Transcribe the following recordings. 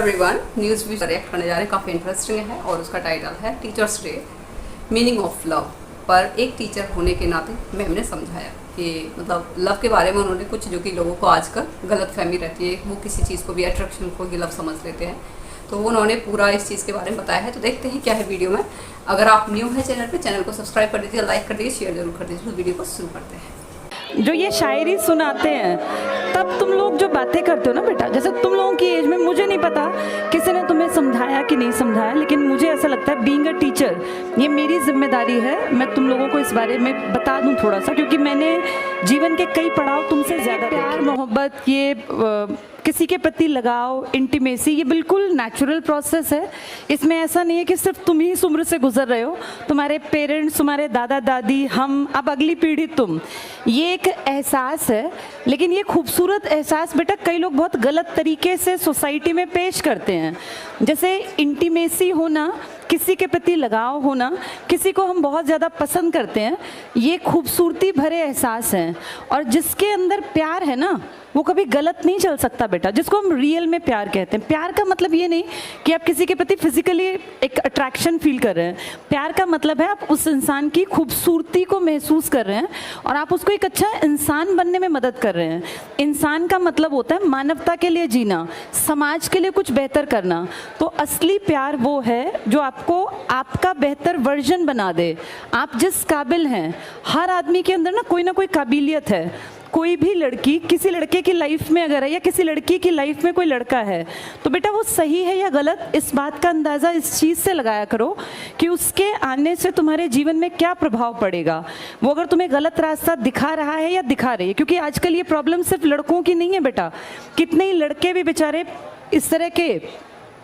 Everyone, news भी react करने जा रहे हैं, काफ़ी इंटरेस्टिंग है और उसका टाइटल है teachers day meaning of love. पर एक टीचर होने के नाते मैम ने समझाया कि मतलब लव के बारे में उन्होंने कुछ जो कि लोगों को आजकल गलत फहमी रहती है, वो किसी चीज़ को भी अट्रैक्शन को ही लव समझ लेते हैं, तो उन्होंने पूरा इस चीज़ के बारे में बताया है। तो देखते हैं क्या है वीडियो में। अगर आप न्यू है चैनल पे, चैनल को सब्सक्राइब कर दीजिए, लाइक कर दीजिए, शेयर जरूर कर दीजिए। तो वीडियो को शुरू करते हैं। जो ये शायरी सुनाते हैं तब तुम लोग जो बातें करते हो ना बेटा, जैसे तुम लोगों की एज में, मुझे नहीं पता किसी ने तुम्हें समझाया कि नहीं समझाया, लेकिन मुझे ऐसा लगता है बीइंग अ टीचर ये मेरी जिम्मेदारी है, मैं तुम लोगों को इस बारे में बता दूं थोड़ा सा, क्योंकि मैंने जीवन के कई पड़ाव तुमसे ज़्यादा प्यार मोहब्बत, ये किसी के प्रति लगाव, इंटीमेसी, ये बिल्कुल नेचुरल प्रोसेस है। इसमें ऐसा नहीं है कि सिर्फ तुम ही इस उम्र से गुजर रहे हो, तुम्हारे पेरेंट्स, तुम्हारे दादा दादी, हम, अब अगली पीढ़ी तुम। ये एक एहसास है, लेकिन ये खूबसूरत एहसास बेटा कई लोग बहुत गलत तरीके से सोसाइटी में पेश करते हैं। जैसे इंटीमेसी होना, किसी के प्रति लगाव होना, किसी को हम बहुत ज़्यादा पसंद करते हैं, ये खूबसूरती भरे एहसास हैं। और जिसके अंदर प्यार है ना, वो कभी गलत नहीं चल सकता बेटा, जिसको हम रियल में प्यार कहते हैं। प्यार का मतलब ये नहीं कि आप किसी के प्रति फिजिकली एक अट्रैक्शन फील कर रहे हैं। प्यार का मतलब है आप उस इंसान की खूबसूरती को महसूस कर रहे हैं और आप उसको एक अच्छा इंसान बनने में मदद कर रहे हैं। इंसान का मतलब होता है मानवता के लिए जीना, समाज के लिए कुछ बेहतर करना। तो असली प्यार वो है जो आपको आपका बेहतर वर्जन बना दे। आप जिस काबिल हैं, हर आदमी के अंदर ना कोई काबिलियत है। कोई भी लड़की किसी लड़के की लाइफ में अगर है, या किसी लड़की की लाइफ में कोई लड़का है, तो बेटा वो सही है या गलत, इस बात का अंदाज़ा इस चीज़ से लगाया करो कि उसके आने से तुम्हारे जीवन में क्या प्रभाव पड़ेगा। वो अगर तुम्हें गलत रास्ता दिखा रहा है या दिखा रही है, क्योंकि आजकल ये प्रॉब्लम सिर्फ लड़कों की नहीं है बेटा, कितने ही लड़के भी बेचारे इस तरह के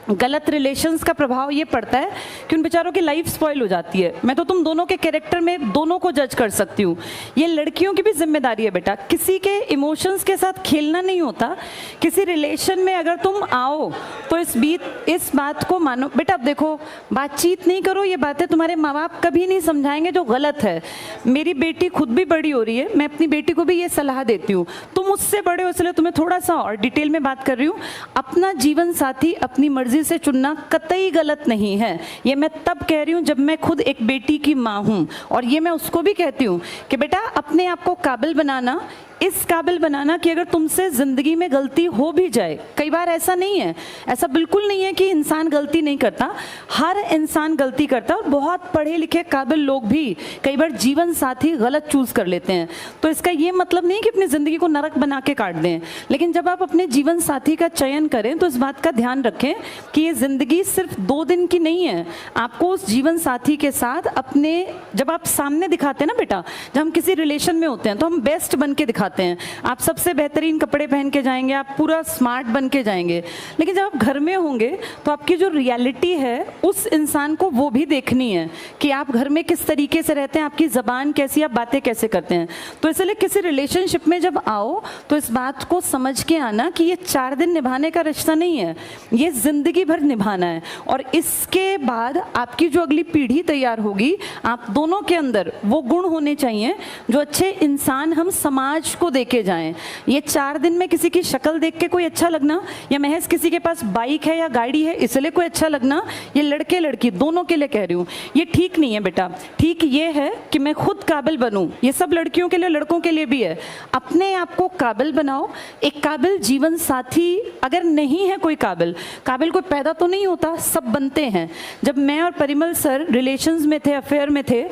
गलत रिलेशंस का प्रभाव ये पड़ता है कि उन बेचारों की लाइफ स्पॉइल हो जाती है। मैं तो तुम दोनों के कैरेक्टर में दोनों को जज कर सकती हूँ। ये लड़कियों की भी जिम्मेदारी है बेटा, किसी के इमोशंस के साथ खेलना नहीं होता। किसी रिलेशन में अगर तुम आओ तो इस बात को मानो बेटा। अब देखो, बातचीत नहीं करो, ये बातें तुम्हारे माँ बाप कभी नहीं समझाएंगे जो गलत है। मेरी बेटी खुद भी बड़ी हो रही है, मैं अपनी बेटी को भी ये सलाह देती हूँ। तुम उससे बड़े हो इसलिए तुम्हें थोड़ा सा और डिटेल में बात कर रही हूँ। अपना जीवन साथी अपनी मर्जी से चुनना कतई गलत नहीं है। ये मैं तब कह रही हूँ जब मैं खुद एक बेटी की माँ हूँ, और ये मैं उसको भी कहती हूँ कि बेटा अपने आप को काबिल बनाना, इस काबिल बनाना कि अगर तुमसे ज़िंदगी में गलती हो भी जाए, कई बार ऐसा नहीं है, ऐसा बिल्कुल नहीं है कि इंसान गलती नहीं करता, हर इंसान गलती करता है। और बहुत पढ़े लिखे काबिल लोग भी कई बार जीवन साथी गलत चूज़ कर लेते हैं। तो इसका ये मतलब नहीं कि अपनी ज़िंदगी को नरक बना के काट दें, लेकिन जब आप अपने जीवन साथी का चयन करें तो इस बात का ध्यान रखें कि ये ज़िंदगी सिर्फ 2 दिन की नहीं है। आपको उस जीवन साथी के साथ अपने, जब आप सामने दिखाते हैं ना बेटा, जब हम किसी रिलेशन में होते हैं तो हम बेस्ट बन के दिखाते हैं। आप सबसे बेहतरीन कपड़े पहन के जाएंगे, आप पूरा स्मार्ट बन के जाएंगे, लेकिन जब आप घर में होंगे तो आपकी जो रियलिटी है उस इंसान को वो भी देखनी है कि आप घर में किस तरीके से रहते हैं, आपकी ज़बान कैसी, आप बातें कैसे करते हैं। तो इसलिए किसी रिलेशनशिप में जब आओ तो इस बात को समझ के आना कि ये 4 दिन निभाने का रिश्ता नहीं है, ये ज़िंदगी भर निभाना है। और इसके बाद आपकी जो अगली पीढ़ी तैयार होगी, आप दोनों के अंदर वो गुण होने चाहिए जो अच्छे इंसान हम समाज को देके जाएं। ये 4 दिन में किसी की शक्ल देख के कोई अच्छा लगना, या महज किसी के पास बाइक है या गाड़ी है इसलिए कोई अच्छा लगना, ये लड़के लड़की दोनों के लिए कह रही हूँ, ये ठीक नहीं है बेटा। ठीक ये है कि मैं खुद काबिल बनूं, ये सब लड़कियों के लिए लड़कों के लिए भी है। अपने आप को काबिल बनाओ। एक काबिल जीवन साथी अगर नहीं है, कोई काबिल कोई पैदा तो नहीं होता, सब बनते हैं। जब मैं और परिमल सर रिलेशंस में थे, अफेयर में थे,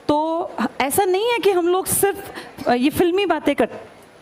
तो ऐसा नहीं है कि हम लोग सिर्फ ये फिल्मी बातें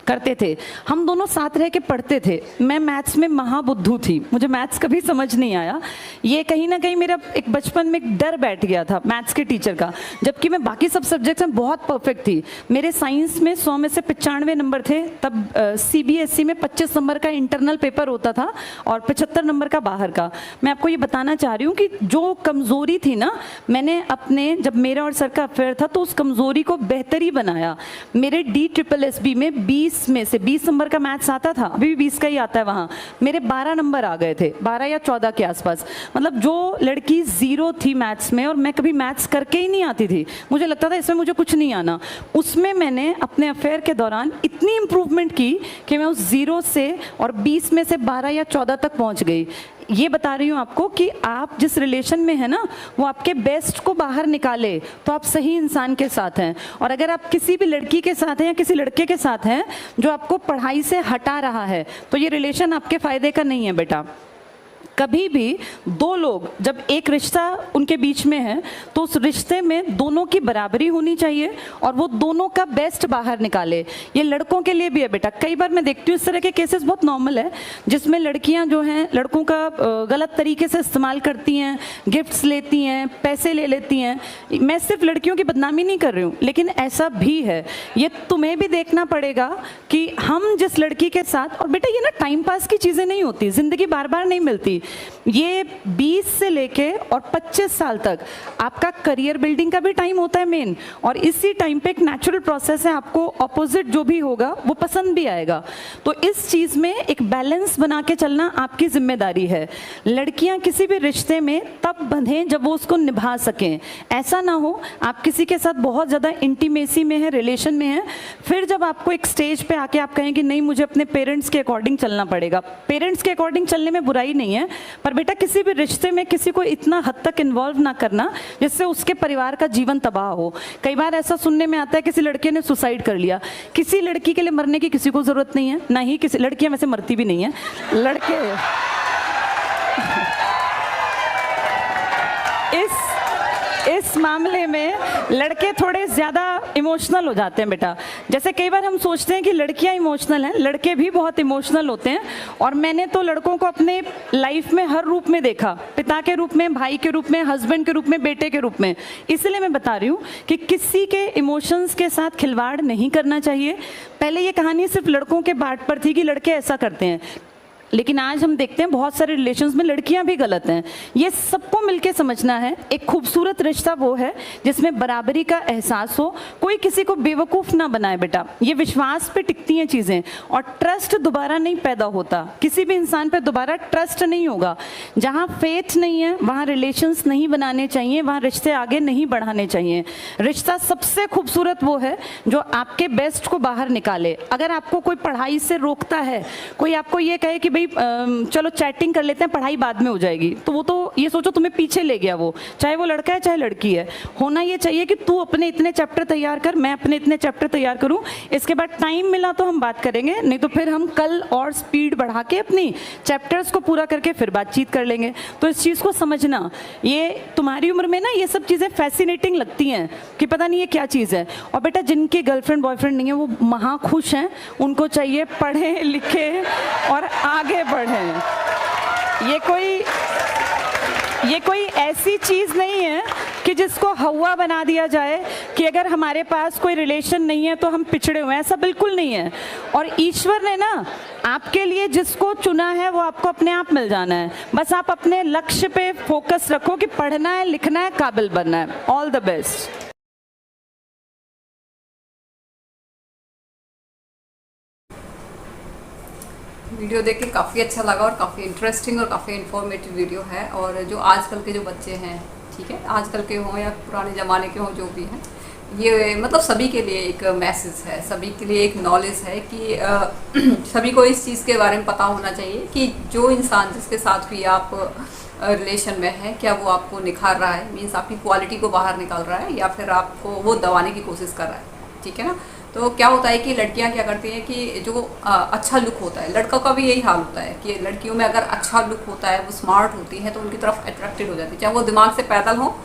करते थे, हम दोनों साथ रह के पढ़ते थे। मैं मैथ्स में महाबुद्धू थी, मुझे मैथ्स कभी समझ नहीं आया। ये कहीं ना कहीं मेरा एक बचपन में एक डर बैठ गया था मैथ्स के टीचर का, जबकि मैं बाकी सब सब्जेक्ट्स में बहुत परफेक्ट थी। मेरे साइंस में 100 में से 95 नंबर थे। तब CBSE में 25 नंबर का इंटरनल पेपर होता था और 75 नंबर का बाहर का। मैं आपको ये बताना चाह रही हूँ कि जो कमज़ोरी थी ना, मैंने अपने, जब मेरा और सर का अफेयर था तो उस कमज़ोरी को बेहतरी बनाया। मेरे DSSB में 20 में से 20 नंबर का मैथ्स आता था, अभी भी 20 का ही आता है वहाँ, मेरे 12 नंबर आ गए थे, 12 या 14 के आसपास। मतलब जो लड़की 0 थी मैथ्स में, और मैं कभी मैथ्स करके ही नहीं आती थी, मुझे लगता था इसमें मुझे कुछ नहीं आना, उसमें मैंने अपने अफेयर के दौरान इतनी इम्प्रूवमेंट की कि मैं उस 0 से और 20 में से 12 या 14 तक पहुँच गई। ये बता रही हूँ आपको कि आप जिस रिलेशन में है ना, वो आपके बेस्ट को बाहर निकाले तो आप सही इंसान के साथ हैं। और अगर आप किसी भी लड़की के साथ हैं या किसी लड़के के साथ हैं जो आपको पढ़ाई से हटा रहा है, तो ये रिलेशन आपके फ़ायदे का नहीं है बेटा। कभी भी दो लोग जब एक रिश्ता उनके बीच में है तो उस रिश्ते में दोनों की बराबरी होनी चाहिए और वो दोनों का बेस्ट बाहर निकाले। ये लड़कों के लिए भी है बेटा। कई बार मैं देखती हूँ इस तरह के केसेस बहुत नॉर्मल है, जिसमें लड़कियां जो हैं लड़कों का गलत तरीके से इस्तेमाल करती हैं, गिफ्ट्स लेती हैं, पैसे ले लेती हैं। मैं सिर्फ लड़कियों की बदनामी नहीं कर रही हूँ, लेकिन ऐसा भी है। ये तुम्हें भी देखना पड़ेगा कि हम जिस लड़की के साथ, और बेटा ये ना टाइम पास की चीज़ें नहीं होती, ज़िंदगी बार बार नहीं मिलती। ये 20 से लेके और 25 साल तक आपका करियर बिल्डिंग का भी टाइम होता है मेन, और इसी टाइम पे एक नेचुरल प्रोसेस है, आपको ऑपोजिट जो भी होगा वो पसंद भी आएगा। तो इस चीज़ में एक बैलेंस बना के चलना आपकी जिम्मेदारी है। लड़कियां किसी भी रिश्ते में तब बंधें जब वो उसको निभा सकें। ऐसा ना हो आप किसी के साथ बहुत ज़्यादा इंटीमेसी में है, रिलेशन में है, फिर जब आपको एक स्टेज पे आके आप कहें कि नहीं मुझे अपने पेरेंट्स के अकॉर्डिंग चलना पड़ेगा। पेरेंट्स के अकॉर्डिंग चलने में बुराई नहीं है, पर बेटा किसी भी रिश्ते में किसी को इतना हद तक इन्वॉल्व ना करना जिससे उसके परिवार का जीवन तबाह हो। कई बार ऐसा सुनने में आता है किसी लड़के ने सुसाइड कर लिया। किसी लड़की के लिए मरने की किसी को जरूरत नहीं है, ना ही किसी, लड़कियां वैसे मरती भी नहीं है, लड़के इस मामले में लड़के थोड़े ज़्यादा इमोशनल हो जाते हैं बेटा। जैसे कई बार हम सोचते हैं कि लड़कियां इमोशनल हैं, लड़के भी बहुत इमोशनल होते हैं। और मैंने तो लड़कों को अपने लाइफ में हर रूप में देखा, पिता के रूप में, भाई के रूप में, हस्बैंड के रूप में, बेटे के रूप में। इसलिए मैं बता रही हूँ कि किसी के इमोशंस के साथ खिलवाड़ नहीं करना चाहिए। पहले ये कहानी सिर्फ लड़कों के बाट पर थी कि लड़के ऐसा करते हैं, लेकिन आज हम देखते हैं बहुत सारे रिलेशंस में लड़कियां भी गलत हैं। ये सबको मिलके समझना है। एक खूबसूरत रिश्ता वो है जिसमें बराबरी का एहसास हो, कोई किसी को बेवकूफ़ ना बनाए बेटा। ये विश्वास पे टिकती हैं चीज़ें, और ट्रस्ट दोबारा नहीं पैदा होता। किसी भी इंसान पे दोबारा ट्रस्ट नहीं होगा। जहाँ फेथ नहीं है वहाँ रिलेशंस नहीं बनाने चाहिए, वहाँ रिश्ते आगे नहीं बढ़ाने चाहिए। रिश्ता सबसे खूबसूरत वो है जो आपके बेस्ट को बाहर निकाले। अगर आपको कोई पढ़ाई से रोकता है, कोई आपको ये कहे कि चलो चैटिंग कर लेते हैं, पढ़ाई बाद में हो जाएगी, तो वो तो ये सोचो तुम्हें पीछे ले गया वो, चाहे वो लड़का है चाहे लड़की है। होना ये चाहिए कि तू अपने इतने चैप्टर तैयार कर, मैं अपने इतने चैप्टर तैयार करूं, इसके बाद टाइम मिला तो हम बात करेंगे, नहीं तो फिर हम कल और स्पीड बढ़ा के अपनी चैप्टर्स को पूरा करके फिर बातचीत कर लेंगे। तो इस चीज़ को समझना, ये तुम्हारी उम्र में ना ये सब चीज़ें फैसिनेटिंग लगती हैं कि पता नहीं ये क्या चीज़ है। और बेटा जिनके गर्लफ्रेंड बॉयफ्रेंड नहीं है वो महा खुश हैं, उनको चाहिए पढ़े लिखे और आगे बढ़ें। ये कोई ऐसी चीज़ नहीं है कि जिसको हवा बना दिया जाए कि अगर हमारे पास कोई रिलेशन नहीं है तो हम पिछड़े हुए हैं, ऐसा बिल्कुल नहीं है। और ईश्वर ने ना आपके लिए जिसको चुना है वो आपको अपने आप मिल जाना है। बस आप अपने लक्ष्य पे फोकस रखो कि पढ़ना है, लिखना है, काबिल बनना है। All the best. वीडियो देख के काफ़ी अच्छा लगा और काफ़ी इंटरेस्टिंग और काफ़ी इन्फॉर्मेटिव वीडियो है। और जो आजकल के जो बच्चे हैं, ठीक है, आजकल के हों या पुराने ज़माने के हों, जो भी हैं, ये मतलब सभी के लिए एक मैसेज है, सभी के लिए एक नॉलेज है कि सभी को इस चीज़ के बारे में पता होना चाहिए कि जो इंसान जिसके साथ भी आप रिलेशन में है, क्या वो आपको निखार रहा है, मीन्स आपकी क्वालिटी को बाहर निकाल रहा है, या फिर आपको वो दबाने की कोशिश कर रहा है, ठीक है ना। तो क्या होता है कि लड़कियां क्या करती हैं कि जो अच्छा लुक होता है, लड़कों का भी यही हाल होता है कि लड़कियों में अगर अच्छा लुक होता है, वो स्मार्ट होती है, तो उनकी तरफ अट्रैक्टेड हो जाती है, चाहे वो दिमाग से पैदल हो,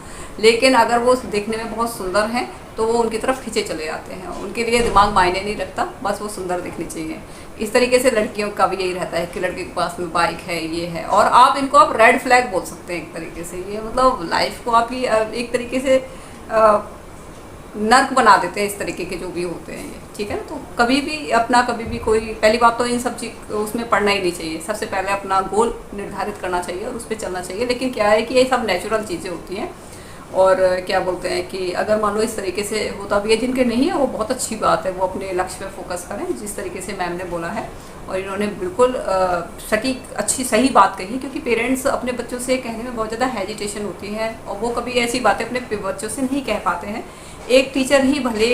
लेकिन अगर वो देखने में बहुत सुंदर हैं तो वो उनकी तरफ खींचे चले जाते हैं। उनके लिए दिमाग मायने नहीं रखता, बस वो सुंदर दिखनी चाहिए। इस तरीके से लड़कियों का भी यही रहता है कि लड़के के पास में बाइक है, ये है, और आप इनको आप रेड फ्लैग बोल सकते हैं एक तरीके से। ये मतलब लाइफ को आप ही एक तरीके से नर्क बना देते हैं, इस तरीके के जो भी होते हैं ये, ठीक है ना। तो कभी भी कोई, पहली बात तो इन सब चीज उसमें पढ़ना ही नहीं चाहिए। सबसे पहले अपना गोल निर्धारित करना चाहिए और उस पर चलना चाहिए। लेकिन क्या है कि ये सब नेचुरल चीज़ें होती हैं, और क्या बोलते हैं कि अगर मान लो इस तरीके से होता भी है, जिनके नहीं है वो बहुत अच्छी बात है, वो अपने लक्ष्य पे फोकस करें, जिस तरीके से मैम ने बोला है। और इन्होंने बिल्कुल सटीक अच्छी सही बात कही, क्योंकि पेरेंट्स अपने बच्चों से कहने में बहुत ज़्यादा हेजिटेशन होती है, और वो कभी ऐसी बातें अपने बच्चों से नहीं कह पाते हैं। एक टीचर ही भले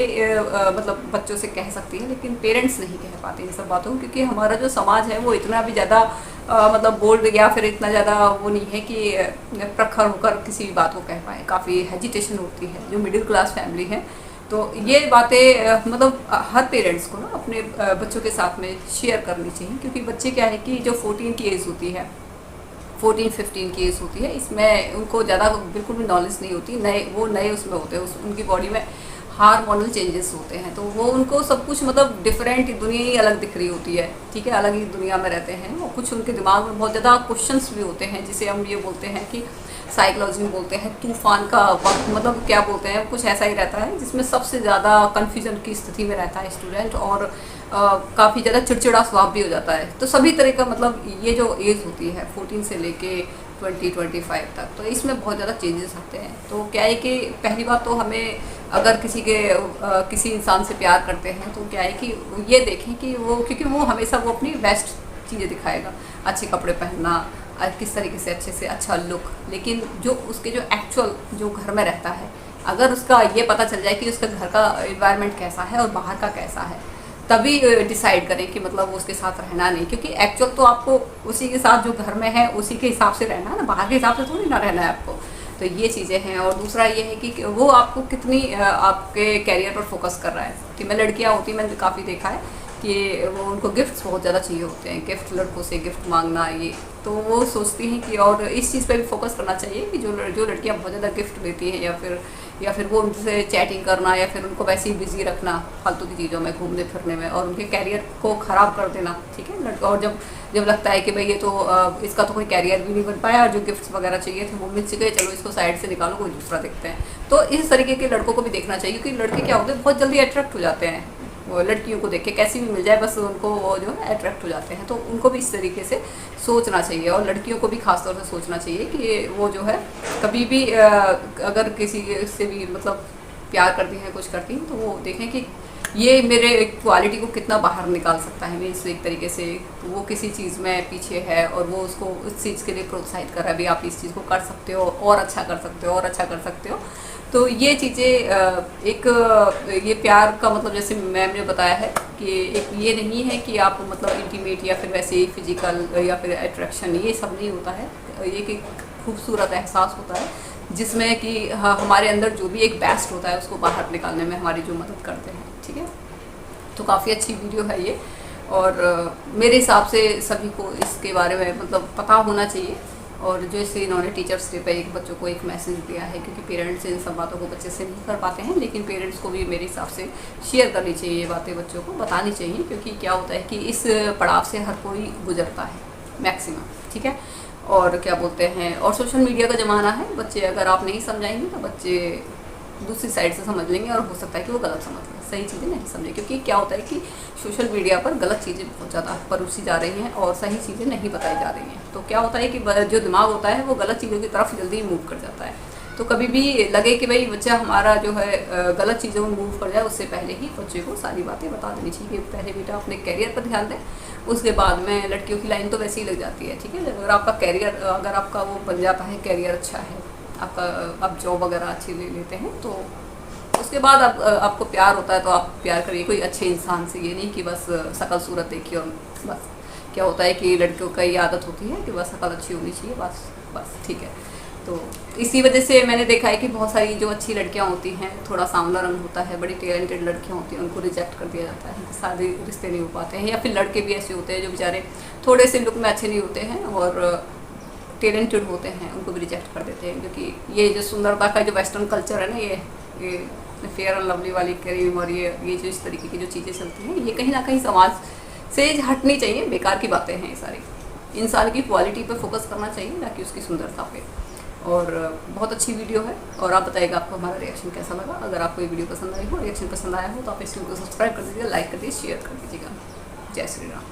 मतलब बच्चों से कह सकती है, लेकिन पेरेंट्स नहीं कह पाते इन सब बातों को, क्योंकि हमारा जो समाज है वो इतना भी ज़्यादा मतलब बोल्ड या फिर इतना ज़्यादा वो नहीं है कि प्रखर होकर किसी भी बात को कह पाए, काफ़ी हेजिटेशन होती है जो मिडिल क्लास फैमिली है। तो ये बातें मतलब हर पेरेंट्स को ना अपने बच्चों के साथ में शेयर करनी चाहिए, क्योंकि बच्चे क्या है कि जो 14 की एज होती है, 14-15 की एज होती है, इसमें उनको ज़्यादा बिल्कुल भी नॉलेज नहीं होती, नए उसमें होते हैं, उनकी बॉडी में हार्मोनल चेंजेस होते हैं, तो वो उनको सब कुछ मतलब डिफरेंट दुनिया ही अलग दिख रही होती है, ठीक है, अलग ही दुनिया में रहते हैं। और कुछ उनके दिमाग में बहुत ज़्यादा क्वेश्चंस भी होते हैं, जिसे हम ये बोलते हैं कि साइकोलॉजी में बोलते हैं तूफान का वक्त, मतलब क्या बोलते हैं, कुछ ऐसा ही रहता है जिसमें सबसे ज़्यादा कन्फ्यूजन की स्थिति में रहता है स्टूडेंट, और काफ़ी ज़्यादा चिड़चिड़ा स्वभाव भी हो जाता है। तो सभी तरह का मतलब ये जो एज होती है 14 से लेके 20-25 तक, तो इसमें बहुत ज़्यादा चेंजेस आते हैं। तो क्या है कि पहली बात तो हमें अगर किसी इंसान से प्यार करते हैं तो क्या है कि ये देखें कि वो, क्योंकि वो हमेशा वो अपनी बेस्ट चीज़ें दिखाएगा, अच्छे कपड़े पहनना, किस तरीके से अच्छे से अच्छा लुक, लेकिन जो उसके जो एक्चुअल जो घर में रहता है, अगर उसका ये पता चल जाए कि उसका घर का एनवायरनमेंट कैसा है और बाहर का कैसा है, तभी डिसाइड करें कि मतलब वो उसके साथ रहना नहीं, क्योंकि एक्चुअल तो आपको उसी के साथ जो घर में है उसी के हिसाब से रहना है ना, बाहर के हिसाब से थोड़ी ना रहना है आपको। तो ये चीज़ें हैं। और दूसरा ये है कि वो आपको कितनी आपके कैरियर पर फोकस कर रहा है। फीमेल लड़कियाँ होती, मैंने काफ़ी देखा है कि वो उनको गिफ्ट्स बहुत ज़्यादा चाहिए होते हैं, गिफ्ट, लड़कों से गिफ्ट मांगना, ये तो वो सोचती हैं कि, और इस चीज़ पे भी फोकस करना चाहिए कि जो लड़कियां बहुत ज़्यादा गिफ्ट देती हैं या फिर वो उनसे चैटिंग करना या फिर उनको वैसे ही बिजी रखना फालतू की चीज़ों में, घूमने फिरने में, और उनके कैरियर को ख़राब कर देना, ठीक है लड़का। और जब लगता है कि भाई ये तो इसका तो कोई कैरियर भी नहीं बन पाया, और जो गिफ्ट्स वगैरह चाहिए थे वो मिल चुके, चलो इसको साइड से निकालो, कोई दूसरा देखते हैं। तो इस तरीके के लड़कों को भी देखना चाहिए, क्योंकि लड़के क्या होते हैं, बहुत जल्दी अट्रैक्ट हो जाते हैं वो लड़कियों को देख के, कैसी भी मिल जाए बस उनको वो जो है अट्रैक्ट हो जाते हैं। तो उनको भी इस तरीके से सोचना चाहिए, और लड़कियों को भी खास तौर से सोचना चाहिए कि वो जो है कभी भी अगर किसी से भी मतलब प्यार करती हैं, कुछ करती हैं, तो वो देखें कि ये मेरे क्वालिटी को कितना बाहर निकाल सकता है। मैं इस एक तरीके से वो किसी चीज़ में पीछे है और वो उसको उस चीज़ के लिए प्रोत्साहित कर रहा है, भाई आप इस चीज़ को कर सकते हो, और अच्छा कर सकते हो, और अच्छा कर सकते हो। तो ये चीज़ें ये प्यार का मतलब, जैसे मैम ने बताया है कि एक ये नहीं है कि आप मतलब इंटीमेट या फिर वैसे ही फिजिकल या फिर अट्रैक्शन, ये सब नहीं होता है। ये एक खूबसूरत एहसास होता है जिसमें कि हमारे अंदर जो भी एक बेस्ट होता है उसको बाहर निकालने में हमारी जो मदद करते हैं, ठीक है। तो काफ़ी अच्छी वीडियो है ये, और मेरे हिसाब से सभी को इसके बारे में मतलब पता होना चाहिए। और जैसे इन्होंने टीचर्स डे पे एक बच्चों को एक मैसेज दिया है, क्योंकि पेरेंट्स इन सब बातों को बच्चे से नहीं कर पाते हैं, लेकिन पेरेंट्स को भी मेरे हिसाब से शेयर करनी चाहिए, ये बातें बच्चों को बतानी चाहिए, क्योंकि क्या होता है कि इस पड़ाव से हर कोई गुजरता है मैक्सिमम, ठीक है। और क्या बोलते हैं, और सोशल मीडिया का ज़माना है, बच्चे अगर आप नहीं समझाएंगे तो बच्चे दूसरी साइड से समझ लेंगे, और हो सकता है कि वो गलत समझ लें, सही चीज़ें नहीं समझें। क्योंकि क्या होता है कि सोशल मीडिया पर गलत चीज़ें बहुत ज़्यादा परोसी जा रही हैं और सही चीज़ें नहीं बताई जा रही हैं। तो क्या होता है कि जो दिमाग होता है वो गलत चीज़ों की तरफ जल्दी मूव कर जाता है। तो कभी भी लगे कि भाई बच्चा हमारा जो है गलत चीज़ों में मूव कर जाए, उससे पहले ही बच्चे को सारी बातें बता देनी चाहिए कि पहले बेटा अपने कैरियर पर ध्यान दें, उसके बाद में लड़कियों की लाइन तो वैसे ही लग जाती है, ठीक है। अगर आपका कैरियर, अगर आपका वो बन जाता है, कैरियर अच्छा है आपका, आप जॉब वगैरह अच्छी ले लेते हैं, तो उसके बाद आपको प्यार होता है तो आप प्यार करिए कोई अच्छे इंसान से, ये नहीं कि बस शकल सूरत देखिए और बस। क्या होता है कि लड़कियों का ये आदत होती है कि बस शकल अच्छी होनी चाहिए, बस ठीक है। तो इसी वजह से मैंने देखा है कि बहुत सारी जो अच्छी लड़कियां होती हैं, थोड़ा सांवला रंग होता है, बड़ी टैलेंटेड लड़कियां होती हैं, उनको रिजेक्ट कर दिया जाता है, शादी रिश्ते नहीं हो पाते हैं। या फिर लड़के भी ऐसे होते हैं जो बेचारे थोड़े से लुक में अच्छे नहीं होते हैं और टैलेंटेड होते हैं, उनको भी रिजेक्ट कर देते हैं। क्योंकि ये जो सुंदरता का जो वेस्टर्न कल्चर है ना, ये फेयर एंड लवली वाली क्रीम और ये जो इस तरीके की जो चीज़ें चलती हैं, ये कहीं ना कहीं समाज से हटनी चाहिए। बेकार की बातें हैं ये सारी। इंसान की क्वालिटी पर फोकस करना चाहिए, ना कि उसकी सुंदरता पे। और बहुत अच्छी वीडियो है, और आप बताइएगा आपको हमारा रिएक्शन कैसा लगा। अगर आपको ये वीडियो पसंद आई हो, रिएक्शन पसंद आया हो, तो आप इस वीडियो को सब्सक्राइब कर दीजिए, लाइक कर दीजिए, शेयर कर दीजिएगा। जय श्री राम।